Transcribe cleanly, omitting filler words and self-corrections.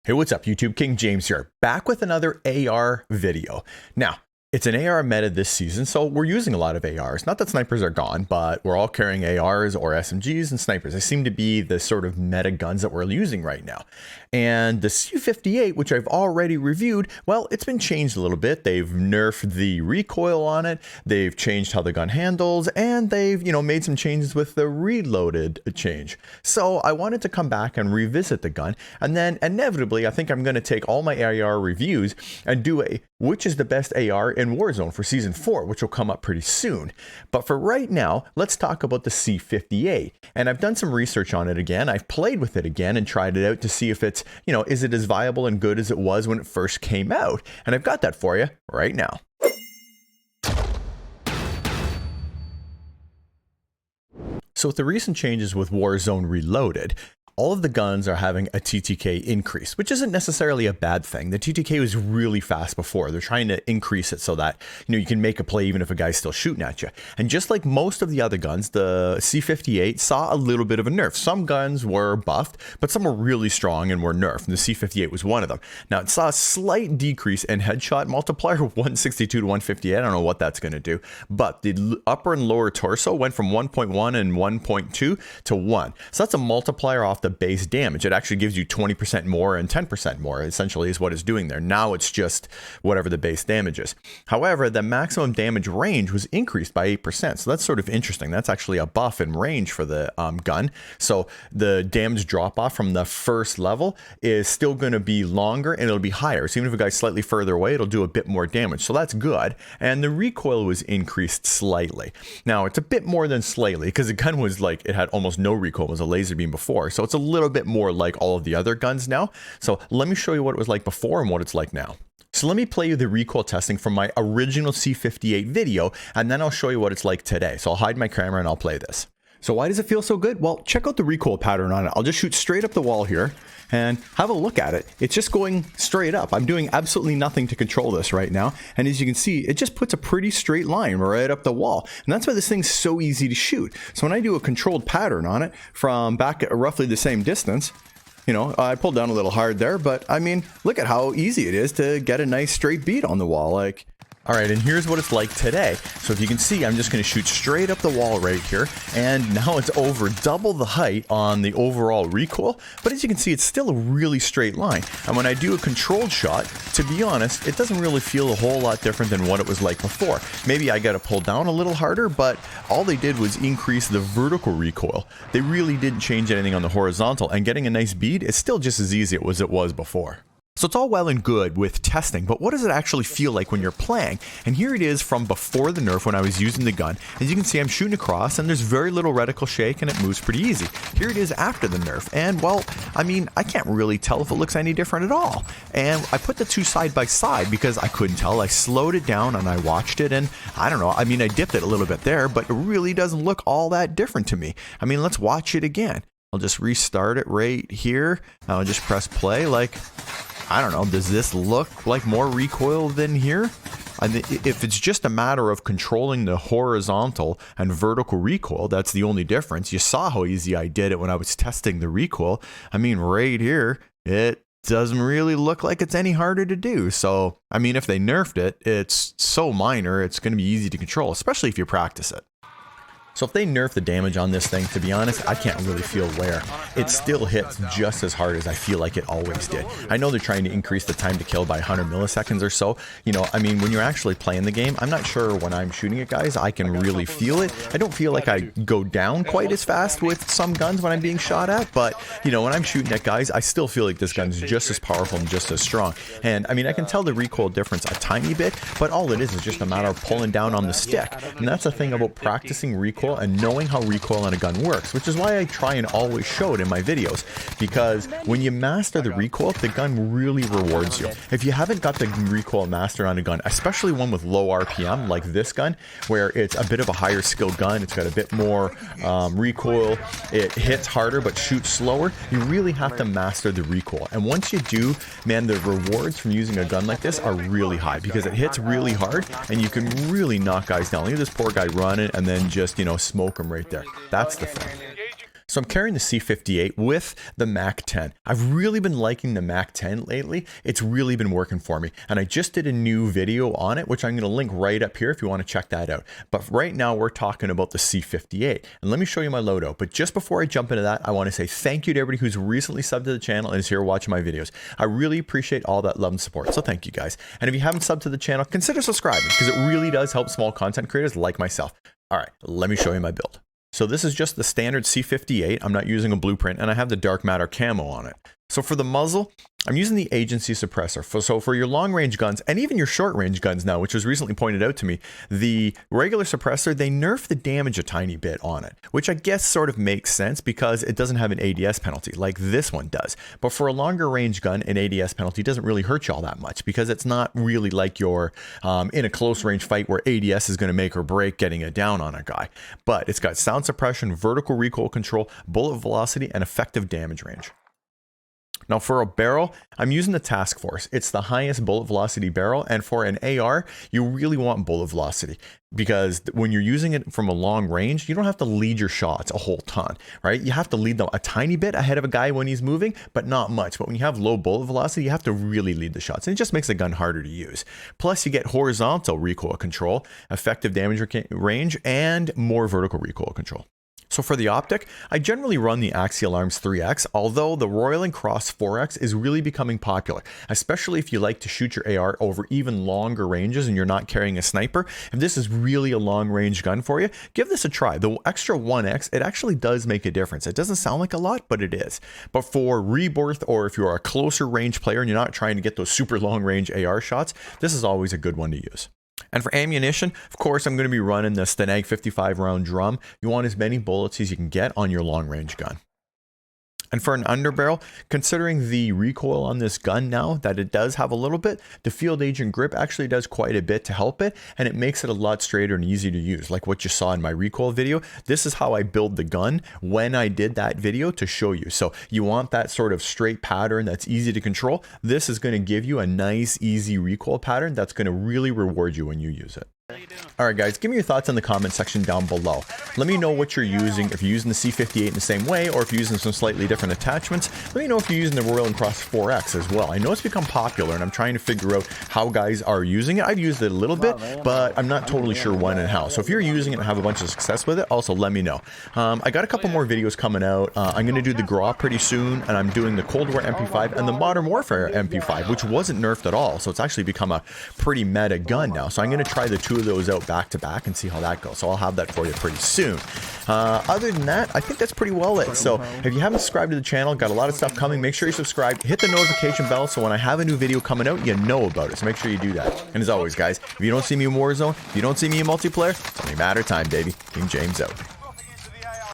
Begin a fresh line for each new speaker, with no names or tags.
Hey, what's up YouTube? King James here, back with another AR video. Now, it's an AR meta this season, so we're using a lot of ARs. Not that snipers are gone, but we're all carrying ARs or SMGs and snipers. They seem to be the sort of meta guns that we're using right now. And the C58, which I've already reviewed, well, it's been changed a little bit. They've nerfed the recoil on it, they've changed how the gun handles, and they've, made some changes with the reloaded change. So I wanted to come back and revisit the gun, and then inevitably, I think I'm going to take all my AR reviews and do a which is the best AR in Warzone for Season 4, which will come up pretty soon. But for right now, let's talk about the C58. And I've done some research on it again. I've played with it again and tried it out to see if it's, is it as viable and good as it was when it first came out? And I've got that for you right now. So with the recent changes with Warzone Reloaded, all of the guns are having a TTK increase, which isn't necessarily a bad thing. The TTK was really fast before. They're trying to increase it so that, you can make a play even if a guy's still shooting at you. And just like most of the other guns, the C58 saw a little bit of a nerf. Some guns were buffed, but some were really strong and were nerfed. And the C58 was one of them. Now, it saw a slight decrease in headshot multiplier, 162 to 158. I don't know what that's going to do. But the upper and lower torso went from 1.1 and 1.2 to 1. So that's a multiplier off the base damage. It actually gives you 20% more and 10% more, essentially, is what it's doing there. Now it's just whatever the base damage is. However, the maximum damage range was increased by 8%. So that's sort of interesting. That's actually a buff in range for the gun. So the damage drop off from the first level is still going to be longer and it'll be higher. So even if a guy's slightly further away, it'll do a bit more damage. So that's good. And the recoil was increased slightly. Now it's a bit more than slightly because the gun was like, it had almost no recoil. It was a laser beam before. So it's a little bit more like all of the other guns now. So let me show you what it was like before and what it's like now. So let me play you the recoil testing from my original C58 video, and then I'll show you what it's like today. So I'll hide my camera and I'll play this. So why does it feel so good? Well, check out the recoil pattern on it. I'll just shoot straight up the wall here and have a look at it. It's just going straight up. I'm doing absolutely nothing to control this right now. And as you can see, it just puts a pretty straight line right up the wall. And that's why this thing's so easy to shoot. So when I do a controlled pattern on it from back at roughly the same distance, I pulled down a little hard there, but I mean, look at how easy it is to get a nice straight beat on the wall. All right, and here's what it's like today. So if you can see, I'm just going to shoot straight up the wall right here. And now it's over double the height on the overall recoil. But as you can see, it's still a really straight line. And when I do a controlled shot, to be honest, it doesn't really feel a whole lot different than what it was like before. Maybe I got to pull down a little harder, but all they did was increase the vertical recoil. They really didn't change anything on the horizontal. And getting a nice bead is still just as easy as it was before. So it's all well and good with testing, but what does it actually feel like when you're playing? And here it is from before the nerf when I was using the gun. As you can see, I'm shooting across and there's very little reticle shake and it moves pretty easy. Here it is after the nerf. And well, I mean, I can't really tell if it looks any different at all. And I put the two side by side because I couldn't tell. I slowed it down and I watched it and I don't know. I mean, I dipped it a little bit there, but it really doesn't look all that different to me. I mean, let's watch it again. I'll just restart it right here. I'll just press play. I don't know, does this look like more recoil than here? I mean, if it's just a matter of controlling the horizontal and vertical recoil, that's the only difference. You saw how easy I did it when I was testing the recoil. I mean, right here, it doesn't really look like it's any harder to do. So, I mean, if they nerfed it, it's so minor, it's going to be easy to control, especially if you practice it. So if they nerf the damage on this thing, to be honest, I can't really feel where. It still hits just as hard as I feel like it always did. I know they're trying to increase the time to kill by 100 milliseconds or so. I mean, when you're actually playing the game, I'm not sure when I'm shooting at guys, I can really feel it. I don't feel like I go down quite as fast with some guns when I'm being shot at, but, when I'm shooting at guys, I still feel like this gun's just as powerful and just as strong. And, I mean, I can tell the recoil difference a tiny bit, but all it is just a matter of pulling down on the stick. And that's the thing about practicing recoil and knowing how recoil on a gun works, which is why I try and always show it in my videos, because when you master the recoil, the gun really rewards you. If you haven't got the recoil mastered on a gun, especially one with low RPM like this gun, where it's a bit of a higher skill gun, it's got a bit more recoil, it hits harder but shoots slower, you really have to master the recoil. And once you do, man, the rewards from using a gun like this are really high because it hits really hard and you can really knock guys down. Look at this poor guy running and then just, smoke him right there. That's the thing. So I'm carrying the C58 with the Mac 10. I've really been liking the Mac 10 lately. It's really been working for me. And I just did a new video on it, which I'm going to link right up here if you want to check that out. But right now we're talking about the C58. And let me show you my loadout. But just before I jump into that, I want to say thank you to everybody who's recently subbed to the channel and is here watching my videos. I really appreciate all that love and support. So thank you guys. And if you haven't subbed to the channel, consider subscribing because it really does help small content creators like myself. All right, let me show you my build. So this is just the standard C58. I'm not using a blueprint, and I have the dark matter camo on it. So for the muzzle, I'm using the agency suppressor. So for your long range guns, and even your short range guns now, which was recently pointed out to me, the regular suppressor, they nerf the damage a tiny bit on it, which I guess sort of makes sense because it doesn't have an ADS penalty like this one does. But for a longer range gun, an ADS penalty doesn't really hurt you all that much because it's not really like you're in a close range fight where ADS is going to make or break getting it down on a guy. But it's got sound suppression, vertical recoil control, bullet velocity, and effective damage range. Now for a barrel, I'm using the Task Force. It's the highest bullet velocity barrel, and for an AR, you really want bullet velocity because when you're using it from a long range, you don't have to lead your shots a whole ton, right? You have to lead them a tiny bit ahead of a guy when he's moving, but not much. But when you have low bullet velocity, you have to really lead the shots, and it just makes the gun harder to use. Plus, you get horizontal recoil control, effective damage range, and more vertical recoil control. So for the optic, I generally run the Axial Arms 3X, although the Royal and Cross 4X is really becoming popular, especially if you like to shoot your AR over even longer ranges and you're not carrying a sniper. If this is really a long range gun for you, give this a try. The extra 1X, it actually does make a difference. It doesn't sound like a lot, but it is. But for Rebirth, or if you're a closer range player and you're not trying to get those super long range AR shots, this is always a good one to use. And for ammunition, of course, I'm going to be running the Stenag 55 round drum. You want as many bullets as you can get on your long range gun. And for an underbarrel, considering the recoil on this gun now that it does have a little bit, the field agent grip actually does quite a bit to help it, and it makes it a lot straighter and easier to use, like what you saw in my recoil video. This is how I build the gun when I did that video to show you. So you want that sort of straight pattern that's easy to control. This is going to give you a nice, easy recoil pattern that's going to really reward you when you use it. Alright guys, give me your thoughts in the comment section down below. Let me know what you're using, if you're using the C58 in the same way, or if you're using some slightly different attachments. Let me know if you're using the Royal and Cross 4X as well. I know it's become popular, and I'm trying to figure out how guys are using it. I've used it a little bit, but I'm not totally sure when and how. So if you're using it and have a bunch of success with it, also let me know. I got a couple more videos coming out. I'm going to do the GRAW pretty soon, and I'm doing the Cold War MP5 and the Modern Warfare MP5, which wasn't nerfed at all. So it's actually become a pretty meta gun now. So I'm going to try the two of those out back to back and see how that goes. So I'll have that for you pretty soon. Other than that, I think that's pretty well it. So if you haven't subscribed to the channel, got a lot of stuff coming, make sure you subscribe, hit the notification bell so when I have a new video coming out, you know about it. So make sure you do that. And as always, guys, if you don't see me in Warzone, if you don't see me in multiplayer, it's only a matter of time, baby. King James out.